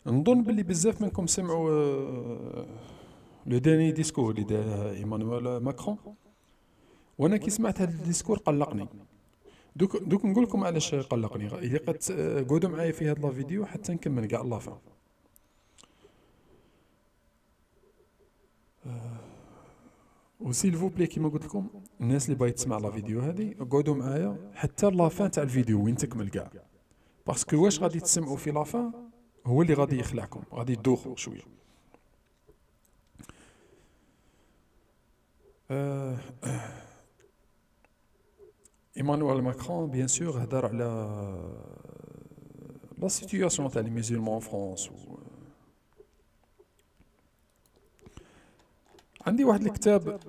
نظن باللي بزاف منكم سمعوا لو داني ديسكور اللي دار ايمانويل ماكرون. وانا كي سمعت هذا الديسكور قلقني. دوك نقول لكم علاش قلقني. اذا قد قعدوا معايا في هذا الفيديو حتى نكمل كاع لافان. وسيل فو بلي كيما قلت لكم الناس اللي باغي تسمع لا فيديو هذه قعدوا معايا حتى لافان تاع الفيديو وين تكمل كاع، باسكو واش غادي تسمعوا في لافان هو اللي غادي يخلعكم، غادي تدوخوا شويه. ايمانويل ماكرون بيان سور هدر على لا سيتوياسيون تاع لي ميزيلمون فرونس. عندي واحد الكتاب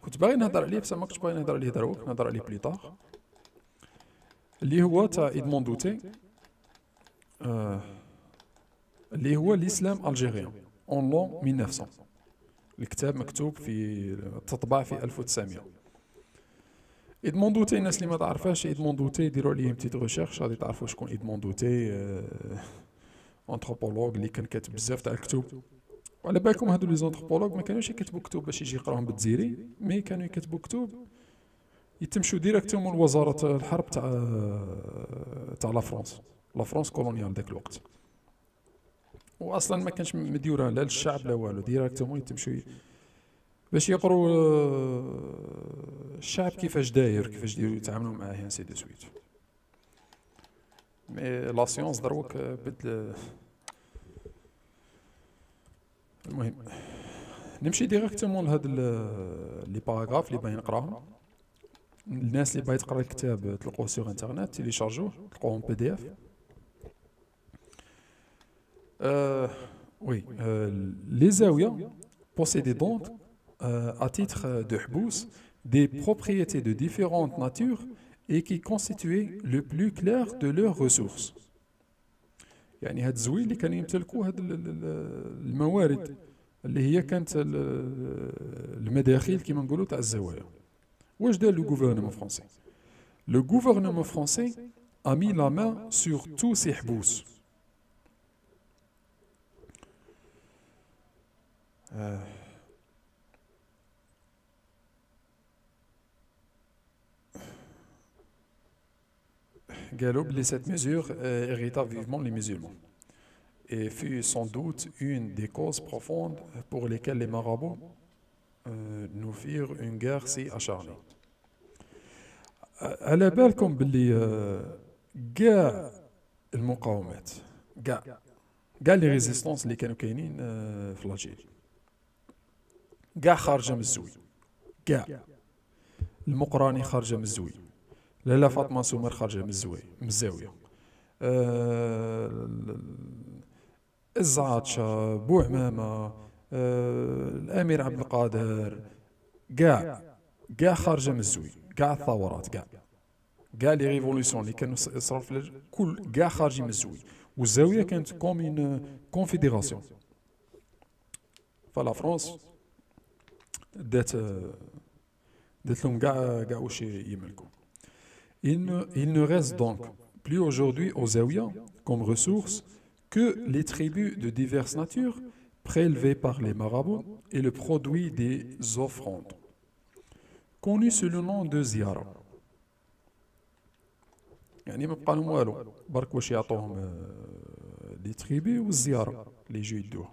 كنت باغي نهضر عليه بصح ما كنتش باغي نهضر عليه دروك، نهضر عليه بليطار، اللي هو تاع إدمون دوتي، اللي هو الإسلام الجيريان اون لون 1900. الكتاب مكتوب في تطبع في 1900. إدمون دوتي الناس اللي ما تعرفاش إدمون دوتي ديروا عليه بتيت ريشيرش غادي تعرفوا شكون إدمون دوتي. انثروبولوج اللي كان كاتب بزاف تاع الكتب. وعلى بالكم هادو لي زونتروبولوج ما كانوش يكتبوا كتب باش يجي يقراهم بالتزيري، مي كانوا يكتبوا كتب يتمشوا ديريكتومون لوزارة الحرب تاع لا فرونس، لا فرونس كولونيال داك الوقت. واصلا ما كانش مديوره لا للشعب لا والو، ديريكتومون يتمشوا باش يقروا الشعب كيفاش داير، كيفاش يتعاملوا معاه انسي دو سويت. مي لا سيونس دروك بدل. المهم نمشي ديريكتومون لهاد لي باراغراف اللي باغي نقراهم. الناس اللي باغي تقرا الكتاب تلقوه سيغ انترنت، تيليشارجوه تلقوهم بي دي اف. Oui, les zaouïas possédaient donc, à titre de hbous, des propriétés de différentes natures et qui constituaient le plus clair de leurs ressources. يعني هاد الزوي اللي كانوا يمتلكوا هاد الموارد اللي هي كانت المداخيل كيما نقولوا تاع الزوايا. واش دار لو غوفرنمون فرونسي؟ لو غوفرنمون فرونسي a mis la main sur tous ces hbous. Galop, cette mesure irrita vivement les musulmans et fut sans doute une des causes profondes pour lesquelles les marabouts nous firent une guerre si acharnée. على بالكم باللي كاع المقاومات كاع لي ريزيستونس اللي كانوا كاينين في الجيري كاع خارجه من الزوي، كاع المقراني خارجه من الزوي، لاله فاطمه سومر خارجه من الزوي من الزاويه، الزعاتشه، بوعمامه، الامير عبد القادر، كاع خارجه من الزوي، كاع الثورات، كاع لي ريفولوسيون اللي كانوا يصراو في كل كاع خارجين من الزوي. والزاويه كانت كوم اون كونفيديراسيون. فلا فرونس دات لهم كاع واش يملكوا. Il ne reste donc plus aujourd'hui aux Zaouïas comme ressources que les tribus de diverses natures prélevées par les marabouts et le produit des offrandes, connu sous le nom de Ziara. يعني ما بقى لهم والو، برك واش يعطوهم لي تريبي والزيارة اللي يجيو يدوها.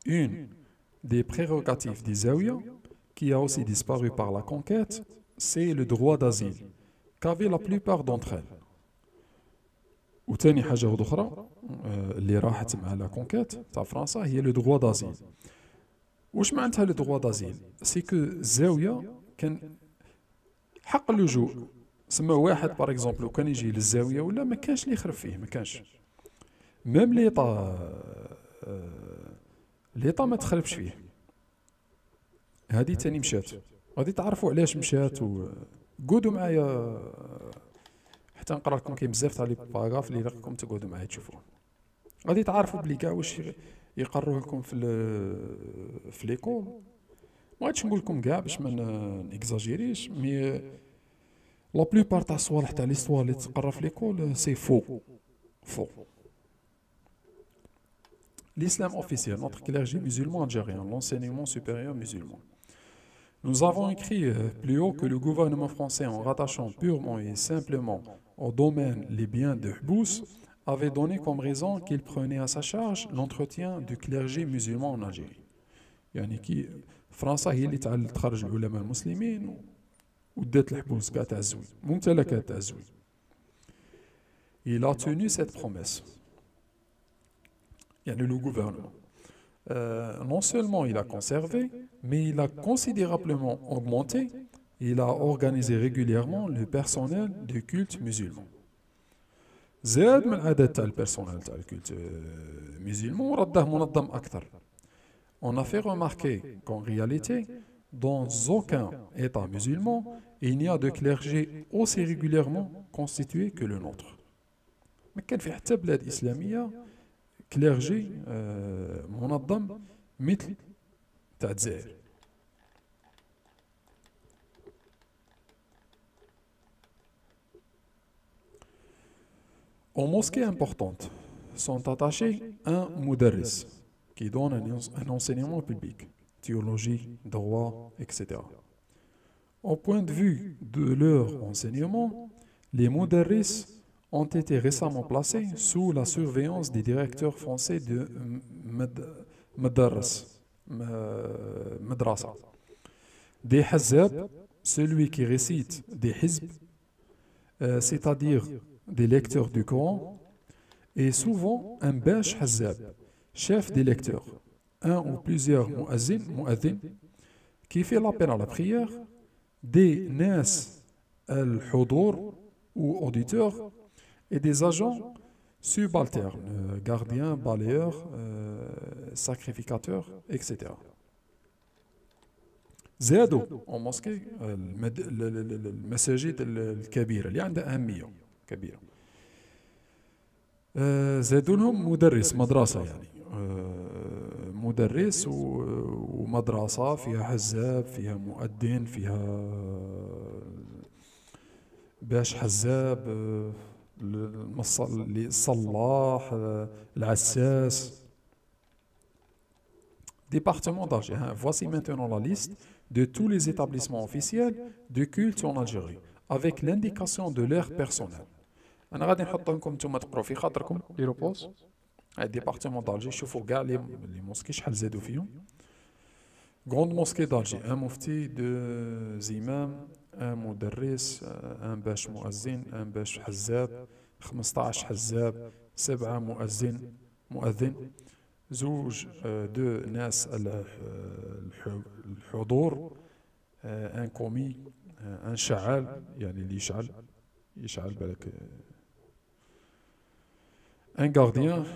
Une des prérogatives des Zaouïas, qui a aussi disparu par la conquête, c'est le droit d'asile, qu'avaient la plupart d'entre elles. وثاني حاجة أخرى اللي راحت مع لا كونكيت تاع فرنسا هي لو دروا دازيل. واش معناتها لو دروا دازيل؟ سي كو الزاوية كان حق اللجوء. سما واحد باغ اكزومبل وكان يجي للزاوية ولا ما كانش اللي يخرب فيه، ما كانش. ميم ليطا ما تخربش فيه. هذه تاني مشات، غادي تعرفوا علاش مشات. وقعدوا معايا حتى نقرا لكم، كاين بزاف تاع لي باراغراف اللي راكم تقعدوا معايا تشوفوه، غادي تعرفوا بلي كاع واش يقروه لكم في ليكول. ما غاديش نقول لكم كاع باش ما نكزاجيريش، مي La plupart تاع الصوالح تاع l'histoire اللي تقرا في l'école c'est faux. L'islam officiel, notre clergé musulman algérien, l'enseignement supérieur musulman. Nous avons écrit plus haut que le gouvernement français, en rattachant purement et simplement au domaine les biens de Hbous, avait donné comme raison qu'il prenait à sa charge l'entretien du clergé musulman en Algérie. يعني كي فرنسا هي اللي تخرج العلماء المسلمين ودات الحبوس كاع تاع الزوين ممتلكات تاع الزوين. Il a tenu cette promesse. يعني le gouvernement. Non seulement il a conservé, mais il a considérablement augmenté. Il a organisé régulièrement le personnel du culte musulman. زاد من العدد تاع البيرسونيل تاع الكولت musulman ورده منظم أكثر. On a fait remarquer qu'en réalité, dans aucun État musulman, il n'y a de clergé aussi régulièrement constitué que le nôtre. ما كان في حتى بلاد إسلامية كليرجي منظم مثل تاع الجزائر. Aux mosquées importantes sont attachés un mudarris qui donne un enseignement public, théologie, droit, etc. Au point de vue de leur enseignement, les mudarris ont été récemment placés sous la surveillance des directeurs français de madrasa. Des hazab, celui qui récite des hizb, c'est-à-dire des lecteurs du Coran, et souvent un bash hazab, chef des lecteurs, un ou plusieurs mu'adhin, qui fait l'appel à la prière, des nas al-hudur ou auditeurs, et des agents subalternes, gardiens, balayeurs, sacrificateurs, etc. زادوا en mosquée المساجد الكبيرة اللي عندها أهمية كبيرة. زادوا لهم مدرس مدرسة يعني مدرس ومدرسة فيها حزاب فيها مؤذن فيها باش حزاب الصلاح العساس. Département d'Alger. Voici maintenant la liste de tous les établissements officiels de culte en Algérie avec l'indication de leur personnel. أنا غادي نحط لكم نتوما تقراو في خاطركم ديروا بوز. ديبارتمون دالجي شوفوا كاع لي موسكي شحال زادوا فيهم. Grande mosquée d'Alger, un mufti, deux imams, un مدرس, un باش مؤذن, un باش حزاب, 15 حزاب, 7 مؤذن, زوج دو ناس الحضور, un commis, un شعال يعني اللي يشعل بالك, un gardien,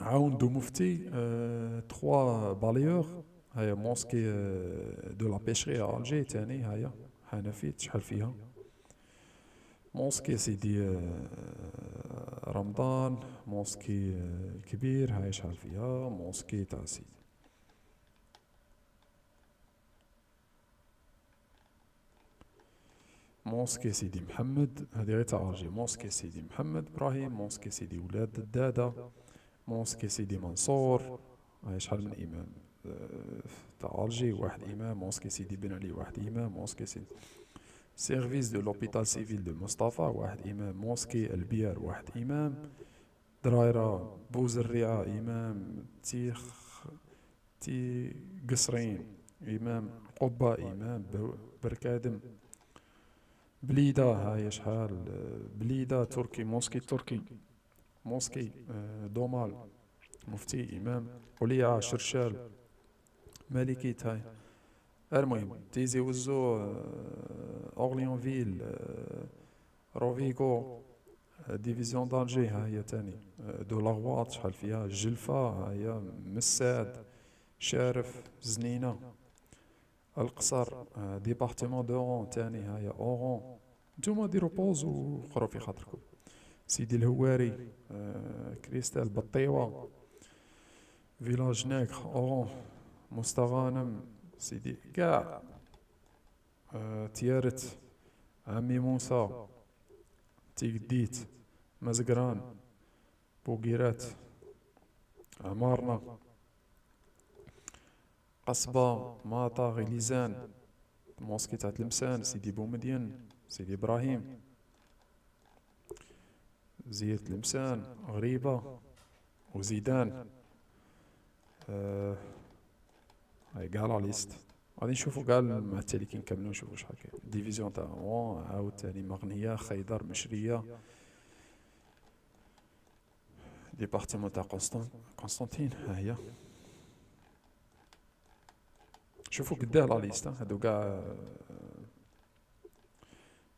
عاون دو مفتي, 3 balayeurs. هيا موسكي دو لا بيشري à Alger تاني هيا حنفيت شحال فيها. موسكي سيدي رمضان, موسكي الكبير هاي شحال فيها, موسكي تاع سيدي موسكي سيدي محمد هذه غير تاع ألجي. موسكي سيدي محمد إبراهيم, موسكي سيدي ولاد الدادة, موسكي سيدي منصور هاي شحال من إمام تاع ألجي, واحد إمام. موسكي سيدي بن علي واحد إمام. موسكي سيدي سيرفيس دو لوبيتال سيفيل دو مصطفى واحد إمام. موسكي البيار واحد إمام. درايرة بوزريعة إمام. تي قصرين إمام. قبة إمام. بركادم. بليدة هاي شحال. بليدة تركي, موسكي تركي. موسكي دومال مفتي إمام. قليعة شرشال مالكيت هاي. المهم تيزي وزو أورليونفيل روفيغو ديفيزيون دالجي ها هي تاني. دو لاغواط شحال فيها. جلفة ها هي. مساد شارف زنينة. القصر ديبارتمون دورون تاني ها هي أورون. نتوما ديرو بوز وقرو في خاطركم. سيدي الهواري كريستال بطيوة فيلاج ناكر أورون مستغانم سيدي كاع تيارت عمي موسى، تيقديت، مزقران، بوقيرات، عمارنا، قصبة، ماطا، غليزان، موسكي تاع تلمسان، سيدي بومدين، سيدي إبراهيم، زيت تلمسان، غريبة، وزيدان. هاي قاع لا ليست. غادي نشوفو قاع مع التالي كي نكملو نشوفو شحال كاين. ديفيزيون تاع روان، عاود تاني مغنية، خيدر، مشرية، ديبارتيمون تاع قسطنطين، ها هي. شوفو قداه لا ليست، هادو قاع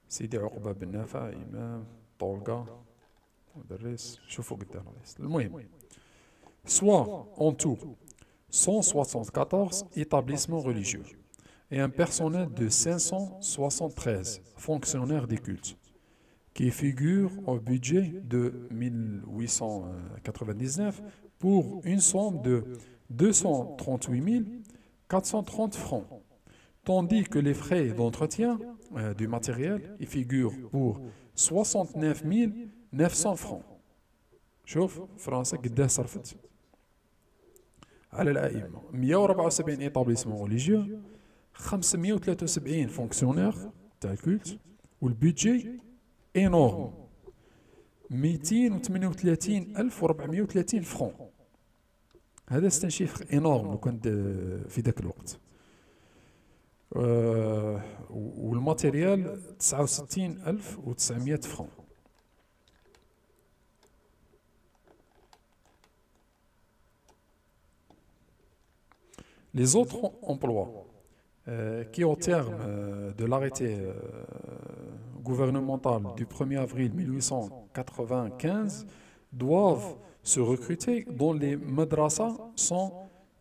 سيدي عقبة بن نافع، إمام، طولقة، مدرس. شوفوا قدام لا ليست. المهم، soit en tout 174 établissements religieux et un personnel de 573 fonctionnaires des cultes qui figurent au budget de 1899 pour une somme de 238 430 francs, tandis que les frais d'entretien du matériel y figurent pour 69 900 francs. شوف فرنسا قداه صرفت على الأئمة. 174 établissements religieux، 573 fonctionnaires تاع الكولت، والبيدجي énorme 238,430 فرون. هذا ستان شيفر énorme لو كان في ذاك الوقت. والماتيريال 69,900 فرون. Les autres emplois qui, au terme de l'arrêté gouvernemental du 1er avril 1895, doivent se recruter dans les madrasas sont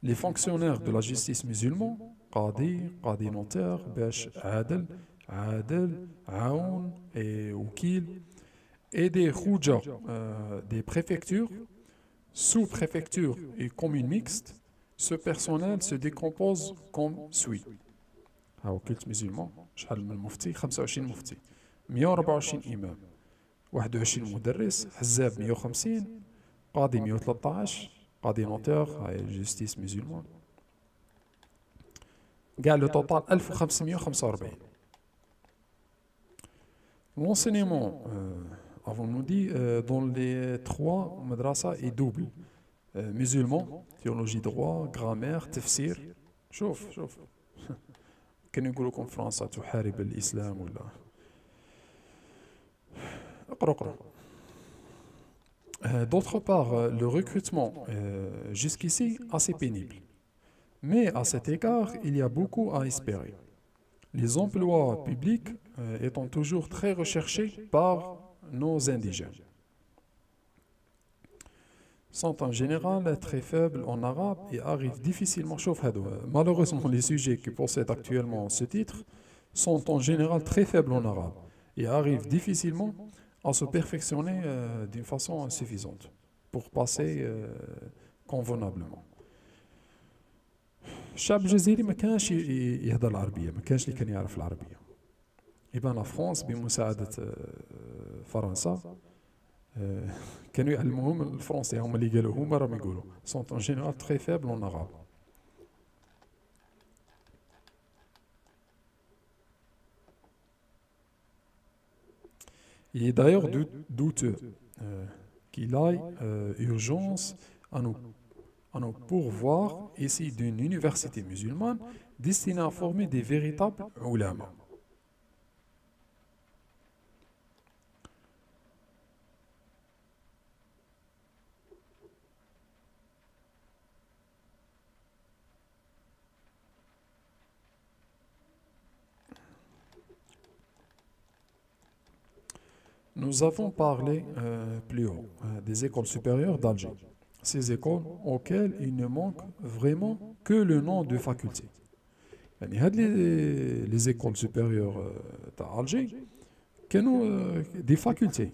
les fonctionnaires de la justice musulmane, qadi, qadi notaire, besh adel, adel, aoun et oukil, et des khouja, des préfectures, sous-préfectures et communes mixtes. Ce personnel se décompose comme suit. هاو كلت مسلمان، شحال من مفتي؟ 25 مفتي، 124 إمام، 21 مدرس، حزاب 150، قاضي 113، قاضي نوتير، هاي جوستيس مسلمان. كاع لو توتال 1545. L'enseignement, avons-nous dit, dans les trois madrasas est double. musulman, théologie droit, grammaire, tafsir. شوف كانوا يقولوا لكم فرنسا تحارب الإسلام ولا اقرأ. D'autre part, le recrutement jusqu'ici assez pénible. Mais à cet égard, il y a beaucoup à espérer. Les emplois publics étant toujours très recherchés par nos indigènes. Sont en général très faibles en arabe et arrivent difficilement. Malheureusement, les sujets qui possèdent actuellement ce titre sont en général très faibles en arabe et arrivent difficilement à se perfectionner d'une façon suffisante pour passer convenablement. الشعب الجزائري ما كانش يهضر العربية، ما كانش اللي كان يعرف العربية. إبان لا فرنسا بمساعدة فرنسا كانوا يعلموهم الفرنسي، هما اللي قالوا، هما راهم يقولوا sont en général très faibles en arabe. Il est d'ailleurs douteux qu'il aille urgence à nous pourvoir ici d'une université musulmane destinée à former des véritables ulama. Nous avons parlé plus haut des écoles supérieures d'Alger. Ces écoles auxquelles il ne manque vraiment que le nom de faculté. Les écoles supérieures d'Alger كانوا des facultés.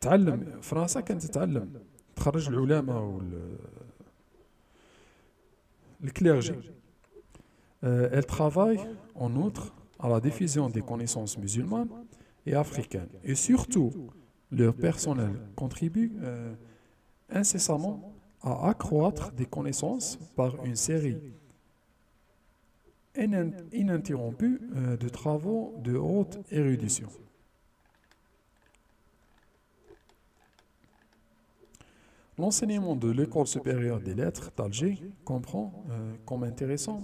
تعلم فرنسا كانت تتعلم تخرج العلماء والكليرجي. Elle travaille en outre à la diffusion des connaissances musulmanes et africaines. Et surtout, leur personnel contribue incessamment à accroître des connaissances par une série ininterrompue de travaux de haute érudition. L'enseignement de l'École supérieure des lettres d'Alger comprend comme intéressant,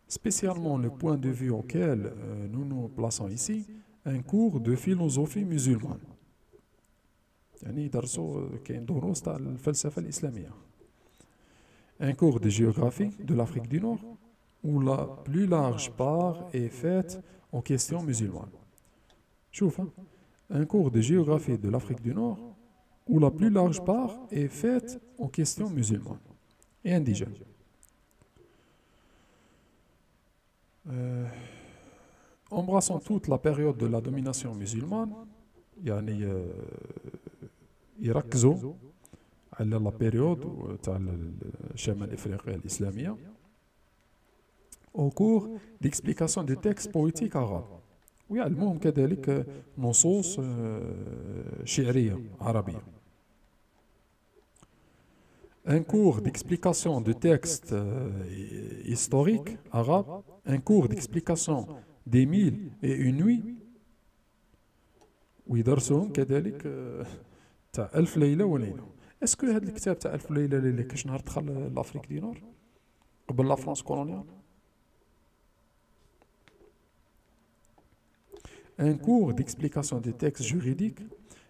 spécialement le point de vue auquel nous nous plaçons ici, un cours de philosophie musulmane. يعني يدرسوا كاين دروس تاع الفلسفة الإسلامية. Un cours de géographie de l'Afrique du Nord où la plus large part est faite aux questions musulmanes. شوف, un cours de géographie de l'Afrique du Nord où la plus large part est faite aux questions musulmanes et indigènes. Embrassant toute la période de la domination musulmane, يعني يركزوا على la période تاع شمال افريقيا الاسلاميه au cours d'explication de textes poétiques arabes ويعلموهم كذلك نصوص شعريه عربيه. Un cours d'explication de textes historiques arabes, un cours d'explication des mille et une nuits ويدرسوهم كذلك تاع ألف ليلة وليلة. اسكو هذا الكتاب تاع ألف ليلة وليلة كاش نهار دخل لأفريك دي نور قبل لا فرنسا كولونيال؟ Un cours d'explication des textes juridiques,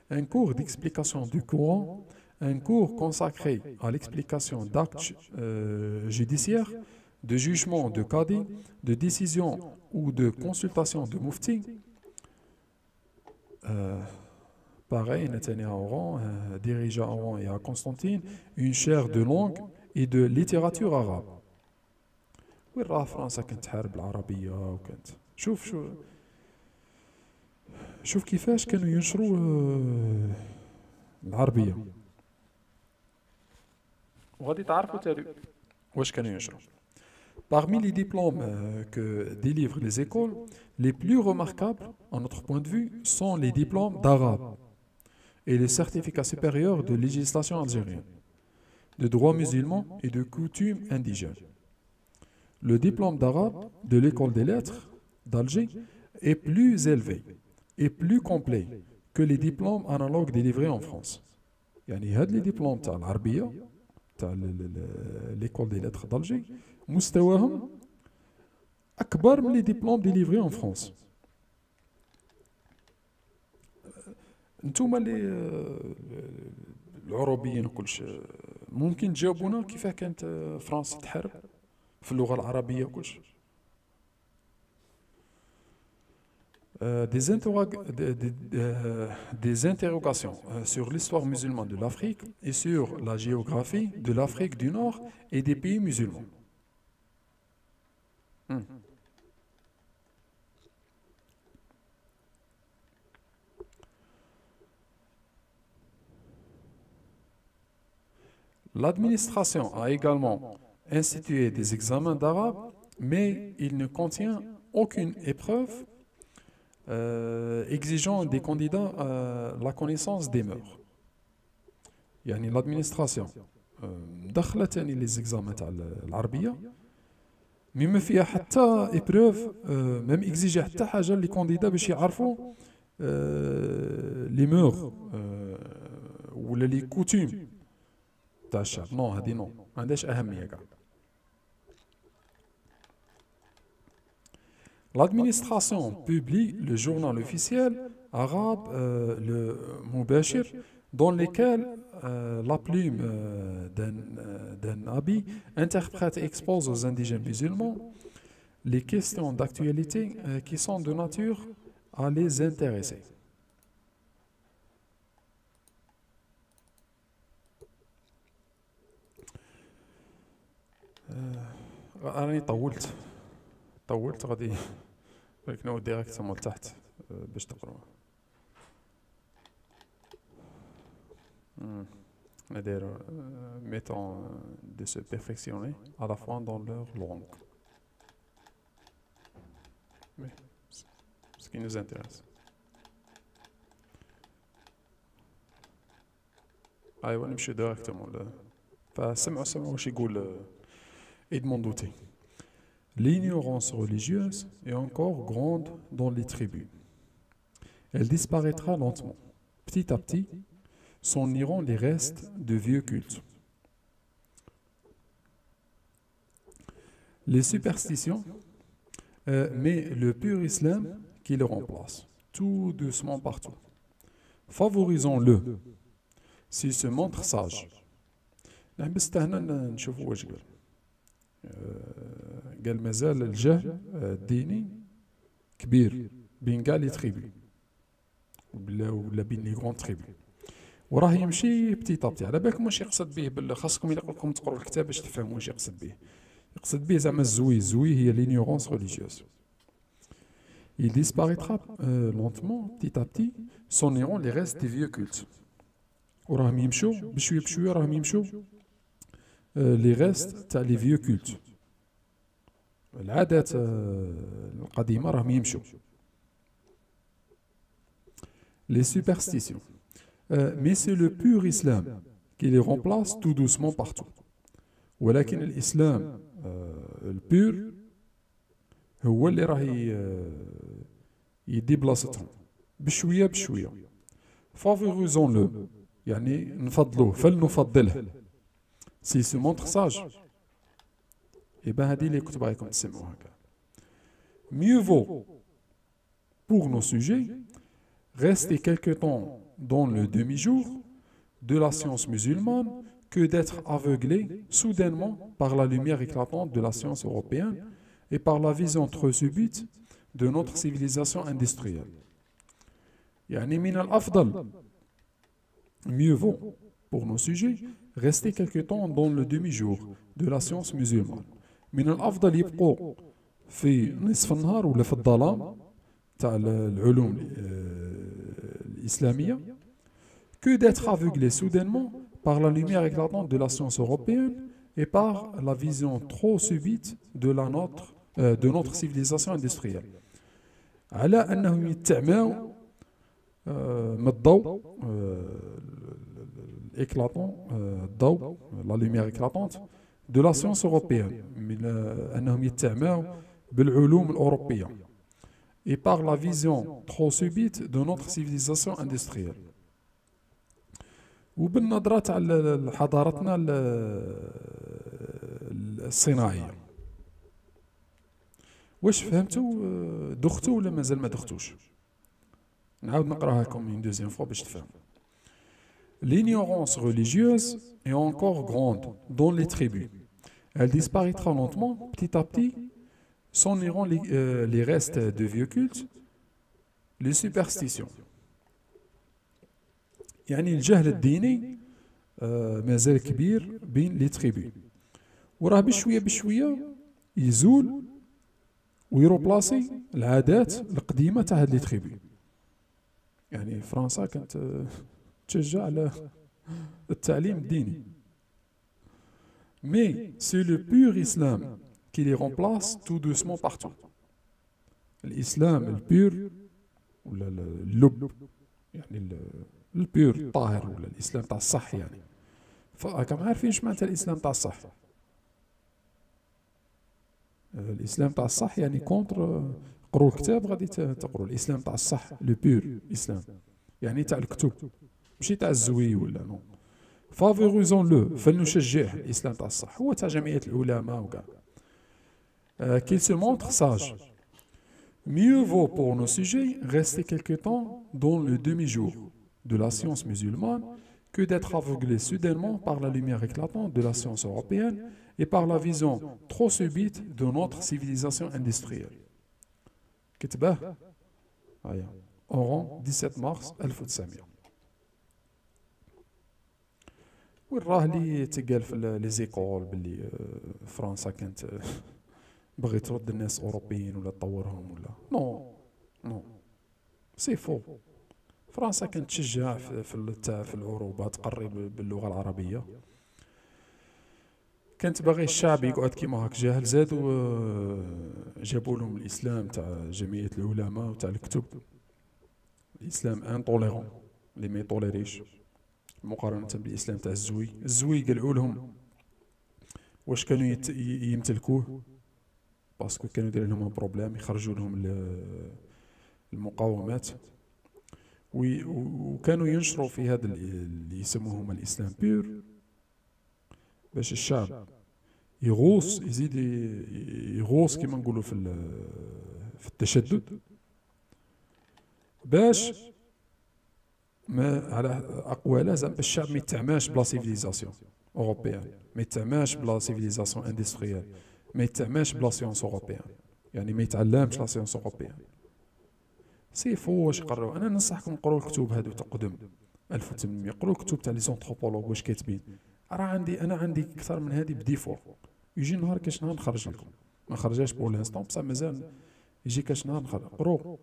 un cours d'explication du Coran, un cours consacré à l'explication d'actes judiciaires, de jugements de qadi, de décisions ou de consultations de mufti. Pareil, Netanyahu Oran dirigea à Oran et à Constantine une chaire de langue et de littérature arabe. وين راه فرنسا كانت تحارب العربية وكانت شوف كيفاش كانوا ينشروا العربية وغادي تعرفوا تالي واش كانوا ينشروا. Parmi les diplômes que délivrent les écoles, les plus remarquables, à notre point de vue, sont les diplômes d'arabe et les certificats supérieurs de législation algérienne, de droit musulman et de coutumes indigènes. Le diplôme d'arabe de l'école des lettres d'Alger est plus élevé et plus complet que les diplômes analogues délivrés en France. يعني هاد les diplômes تاع العربية تاع l'école des lettres d'Alger مستواهم أكبر من les diplômes délivrés en France. انتوما اللي العربيين وكلش ممكن تجاوبونا كيفاه كانت فرنسا تحارب في اللغة العربية وكلش. Des interrogations sur l'histoire musulmane de l'Afrique et sur la géographie de l'Afrique du Nord et des pays musulmans. L'administration a également institué des examens d'arabe, mais il ne contient aucune épreuve exigeant des candidats la connaissance des mœurs. يعني l'administration دخلت يعني les examens تاع العربية مي ما فيها حتى épreuve même exige حتى حاجة les candidats باش يعرفوا les mœurs ولا les coutumes تاع الشعب. نو هذه نو ما عندهاش أهمية كاع. L'administration publie le journal officiel arabe, le Mubashir, dans lequel la plume d'un habit interprète et expose aux indigènes musulmans les questions d'actualité qui sont de nature à les intéresser. راني طولت غادي بالك نعود ديريكتومون لتحت باش تقراو. نديرو mettons de se perfectionner à la fois dans leur langue. ce qui nous intéresse. أيوة نمشي دايركتومون فسمعوا واش يقول Edmond Douté. L'ignorance religieuse est encore grande dans les tribus. Elle disparaîtra lentement. Petit à petit, s'en iront les restes de vieux cultes. Les superstitions, mais le pur islam qui le remplace, tout doucement partout. Favorisons-le, s'il se montre sage. بس هنا نشوفوا واش قال. قال مازال الجهل الديني كبير بين كاع لي تريبي ولا بين لي غون تريبي وراه يمشي بتي طابتي. على بالكم واش يقصد به خاصكم الا لكم تقروا الكتاب باش تفهموا واش يقصد به. يقصد به زعما الزوي هي l'ignorance religieuse. Il disparaîtra lentement, petit à petit, s'en iront les restes des vieux cultes. وراهم يمشوا بشويه بشويه راهم يمشوا les restes تاع les vieux cultes. العادات القديمة راهم يمشوا. Les superstitions. Mais c'est le pur islam qui les remplace tout doucement partout. ولكن الإسلام البور هو اللي راه يدي بلاصتهم بشوية بشوية. Favorisons-le يعني نفضلوه فلنفضله. S'il se montre sage, et bien هذه اللي كنت باغيكم تسمعوا هكا. Mieux vaut pour nos sujets rester quelque temps dans le demi-jour de la science musulmane que d'être aveuglé soudainement par la lumière éclatante de la science européenne et par la vision trop subite de notre civilisation industrielle. يعني من الأفضل mieux vaut pour nos sujets rester quelque temps dans le demi-jour de la science musulmane. من الأفضل يبقوا في نصف النهار ولا في الظلام تاع العلوم الإسلامية que d'être aveuglé soudainement par la lumière éclatante de la science européenne et par la vision trop subite de notre civilisation industrielle. على أنهم يتعموا من الضوء éclatant, la lumière éclatante de la science européenne, أنهم يتعموا بالعلوم الأوروبية et par la vision trop subite de notre civilisation industrielle. وبالنظرة على حضارتنا الصناعية. واش فهمتوا؟ دختوا ولا مازال ما دختوش؟ نعاود نقراها لكم une deuxième fois باش تفهموا. L'ignorance religieuse est encore grande dans les tribus. Elle disparaîtra lentement, petit à petit, s'en iront les restes de vieux cultes, les superstitions. يعني الجهل الديني مازال كبير بين لي تريبي وراه بشويه بشويه يزول ويروبلاسي العادات القديمه تاع هاد لي تريبي. يعني فرنسا كانت تشجع على التعليم الديني. Mais c'est le pur islam qui les remplace tout doucement partout. الإسلام البير ولا اللب يعني البير الطاهر ولا الإسلام تاع الصح يعني. فراكم عارفين اش معناتها الإسلام تاع الصح. الإسلام تاع الصح يعني كونتر قروا الكتاب غادي تقروا الإسلام تاع الصح لو بير إسلام يعني تاع الكتب ماشي تاع الزوي ولا نو. فافوريزون لو فلنشجعه الإسلام تاع الصح هو تاع جمعية العلماء وكاع. qu'il se montre sage. Mieux vaut pour nos sujets rester quelque temps dans le demi-jour de la science musulmane que d'être aveuglé soudainement par la lumière éclatante de la science européenne et par la vision trop subite de notre civilisation industrielle. كتبه Oran 17 mars 1900. وين راه اللي تقال في لي زيكول باللي فرنسا كانت بغيت ترد الناس اوروبيين ولا تطورهم ولا نو سي فو. فرنسا كانت تشجع في العروبه تقرب باللغه العربيه. كانت باغي الشعب يقعد كيما هاك جاهل، زادوا جابوا لهم الاسلام تاع جمعيه العلماء وتاع الكتب. الاسلام انطوليرون اللي ما يطوليريش، مقارنه بالاسلام تاع الزوي. الزوي قالوا لهم واش كانوا يمتلكوه، باسكو كانوا يدير لهم بروبليم، يخرجوا لهم المقاومات، وكانوا ينشروا في هذا اللي يسموهم الاسلام بيور، باش الشعب يغوص، يزيد يغوص كما نقولوا في التشدد، باش ما على اقواله زعما باش الشعب ما يتعماش بلا سيفيليزاسيون اوروبيان، ما يتعماش بلا سيفيليزاسيون اندستريال، ما يتعماش بلا سيونس اوروبيان، يعني ما يتعلمش لا سيونس اوروبيان. سي فو واش يقراو. انا ننصحكم قروا الكتب هادو تقدم 1800، قروا الكتب تاع لي زونتروبولوج واش كاتبين. راه انا عندي اكثر من هذه بديفو، يجي نهار كاش نهار نخرج لكم، ما خرجاش بور لانستون بصح مازال يجي كاش نهار نخرج. قروا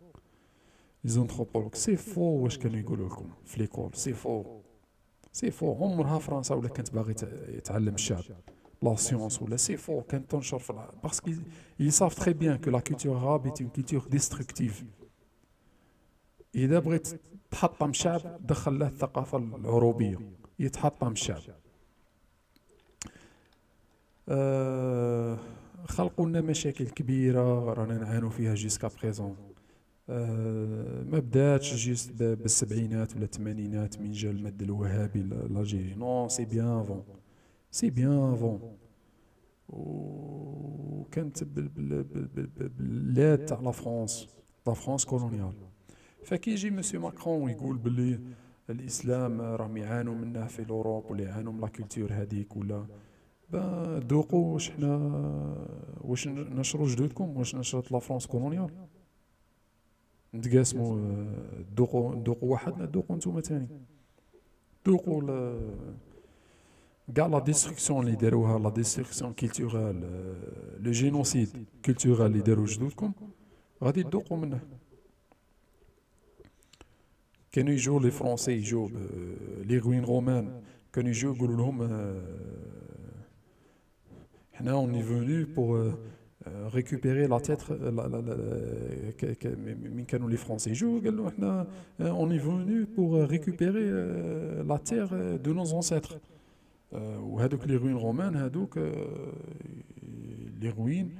لي زونتروبولوج، سي فو واش كانوا يقولوا لكم في ليكول، سي فو، سي فو. عمرها فرنسا ولا كانت باغي يتعلم الشعب لا سيونس ولا، سي فو. كانت تنشر في باسكو ils savent très bien que la culture arabe est une culture destructive. إذا بغيت تحطم شعب دخل له الثقافة العروبية يتحطم الشعب. خلقوا لنا مشاكل كبيرة رانا نعانوا فيها جيسكا بريزون. ما بداتش جيست بالسبعينات ولا الثمانينات من جا المد الوهابي لاجيري، نو سي بيان افون، سي بيان افون. وكانت باللاد تاع لا فرونس كولونيال. فكي يجي مسيو ماكرون ويقول باللي الاسلام راهم يعانوا منه في الاوروب ولا يعانوا من لا كولتور هذيك ولا، ذوقوا واش حنا واش نشروا جدودكم، واش نشرت لا فرونس كولونيال، نتقاسموا، ذوقوا وحدنا، ذوقوا نتوما ثاني، ذوقوا كاع لا ديستركسيون اللي داروها، لا ديستركسيون كولتورال، لو جينوسيد كولتورال اللي داروا جدودكم، غادي تذوقوا منه. كانوا يجوا لي فرونسي يجوا لي غوين رومان، كانوا يجوا يقولوا لهم حنا اوني فوني بور récupérer la tête من كانوا لي فرونسي يجوا قالوا حنا اوني فوني بور récupérer la terre de nos ancêtres. وهذوك لي غوين رومان هذوك لي غوين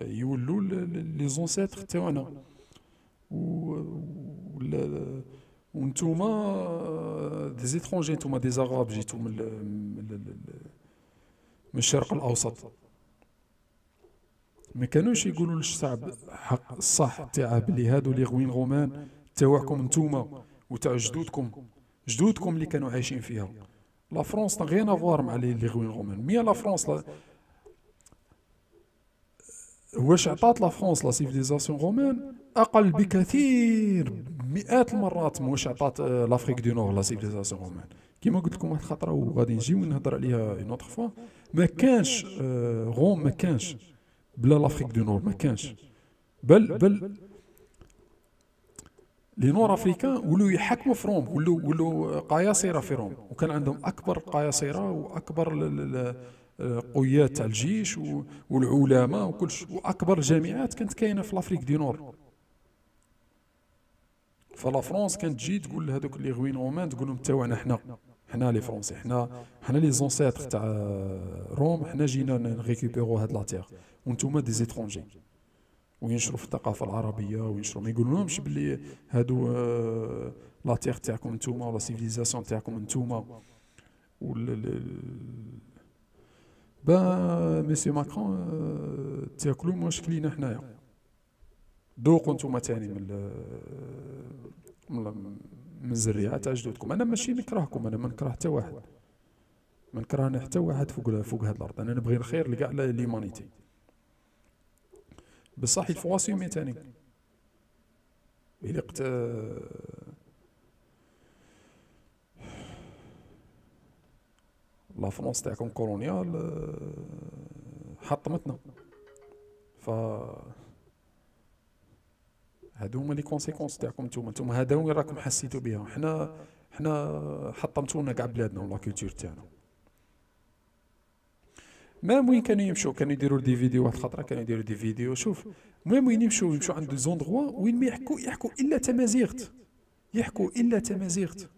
يولوا لي زونسيتر تاعنا، وانتوما دي زيترونجي، انتوما دي زغراب جيتو من الشرق الاوسط. ما كانوش يقولوا للشعب حق الصح تاعه بلي هادو لي غوين رومان تاعكم انتوما وتاع جدودكم اللي كانوا عايشين فيها. لا فرونس غيان افوار مع لي غوين رومان، مي لا فرونس واش عطات لا فرونس لا سيفيليزاسيون رومان اقل بكثير مئات المرات من واش عطات لافريك دو نور لا سيفيليزاسيون رومان. كيما قلت لكم واحد الخطره وغادي نجيو نهضر عليها اون اوتر فوا، ما كانش روم ما كانش بلا لافريك دو نور، ما كانش. بل لي نور افريكان ولو يحكموا في روم، ولو قياصره في روم، وكان عندهم اكبر قياصره واكبر قويات تاع الجيش والعلماء وكلش، واكبر الجامعات كانت كاينه في لافريك دي نور. فلا فرونس كانت تجي تقول لهذوك لي غوين رومان، تقول لهم تاوعنا حنا لي فرونسي، حنا لي زونسيتر تاع روم، حنا جينا نريكوبيرو هاد لا تيغ وانتوما دي زيترونجي. وينشروا في الثقافه العربيه وينشروا، ما يقولولهمش باللي هادو لا تيغ تاعكم انتوما ولا سيفيليزاسيون تاعكم انتوما. مسيو ماكرون تاكلوا مشكلين حنايا، ذوقوا انتوما تاني من الزريعه تاع جدودكم. انا ماشي نكرهكم، انا ما نكره حتى واحد، ما نكرهنا حتى واحد فوق هاد الارض، انا نبغي الخير لكاع ليمانيتي، بصح يفوا اسيمي تاني. إلا قت لا فرونس تاعكم كولونيال حطمتنا، ف هادو هما لي كونسيكونس تاعكم نتوما هذا وين راكم حسيتوا بها. حنا حطمتونا كاع بلادنا ولا كولتور تاعنا. مام وين كانوا يمشوا كانوا يديروا دي فيديو، واحد الخطره كانوا يديروا دي فيديو. شوف المهم وين يمشوا عند زوندغوا وين ما يحكوا الا تمازيغت، يحكوا الا تمازيغت.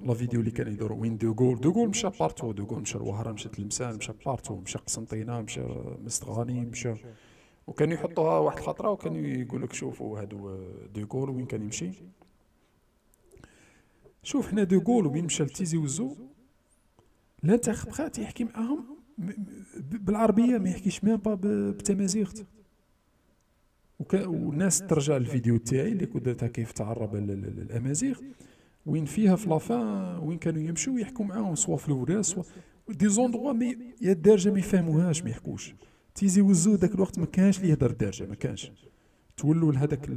لا فيديو اللي كانوا يديروا وين دوغول مشى بارتو، دوغول مشى لوهران، مشى تلمسان، مشى بارتو، مشى قسنطينه، مشى مستغاني، مشى. وكانوا يحطوها واحد الخطره وكانوا يقول لك شوفوا هادو دوغول وين كان يمشي. شوف حنا دوغول وين مشى لتيزي وزو الانتخابات يحكي معاهم بالعربيه، ما يحكيش ميم با بتمازيغت. والناس ترجع الفيديو تاعي اللي كنت درتها كيف تعرب الامازيغ، وين فيها في لافان وين كانوا يمشوا يحكوا معاهم سوا في الوراس سوا دي زوندغوا يا الدارجه ما يفهموهاش، ما يحكوش. تيزي وزو ذاك الوقت ما كانش اللي يهدر الدارجه، ما كانش. تولوا لهذاك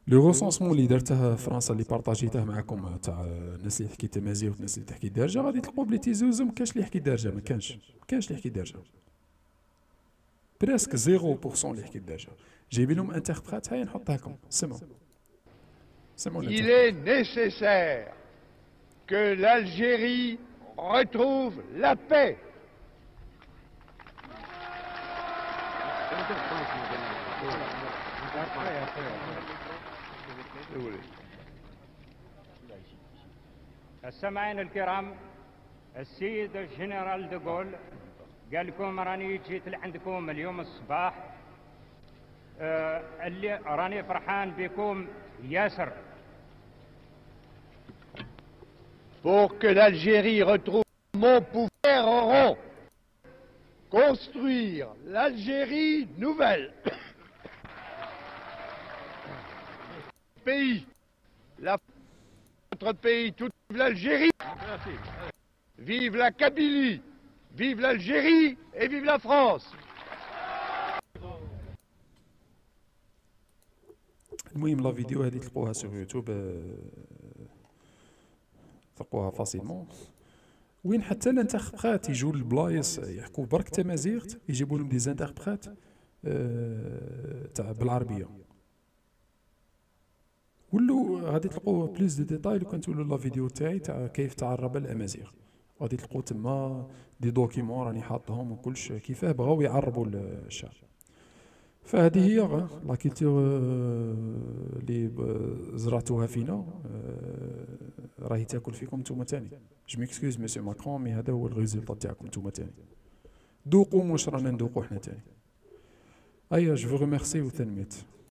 لو ريسونسمون اللي درتها فرنسا اللي بارطاجيته معكم تاع الناس اللي تحكي تمازيغ والناس اللي تحكي دارجه، غادي تلقوا بلي تيزي وزو ما كانش اللي يحكي دارجه، ما كانش اللي يحكي دارجه. بريسك 0% اللي يحكي الدارجه. جايبين لهم انتربريت، هاي نحطها لكم سمعوا. Il est nécessaire que l'Algérie retrouve la paix. السامعين الكرام، السيد الجنرال دوغول قال لكم راني جيت لعندكم اليوم الصباح، اللي راني فرحان بكم ياسر. Pour que l'Algérie retrouve mon pouvoir, construire l'Algérie nouvelle. Pays, notre pays, tout l'Algérie. Vive la Kabylie, vive l'Algérie et vive la France. المهم لا فيديو هذه تلقوها سوغ يوتيوب، تلقوها فاسيلمون. وين حتى الانتربريت يجوا للبلايص يحكوا برك تمازيغت، يجيبوا لهم دي زانتربريت تاع بالعربيه. ولو غادي تلقوا بلوس دي ديتاي لو كان تولوا لا فيديو تاعي تاع كيف تعرب الامازيغ، غادي تلقوا تما دي دوكيمون راني حاطهم وكلش كيفاه بغاو يعربوا الشعب. فهذه هي لا كولتور اللي زرعتوها فينا، راهي تاكل فيكم نتوما تاني. جو ميكسكوز مسيو ماكرون، مي هذا هو الريزولطا تاعكم نتوما تاني. ذوقوا واش رانا ندوقوا حنا تاني. ايا جو فو ريميرسي وثنميت.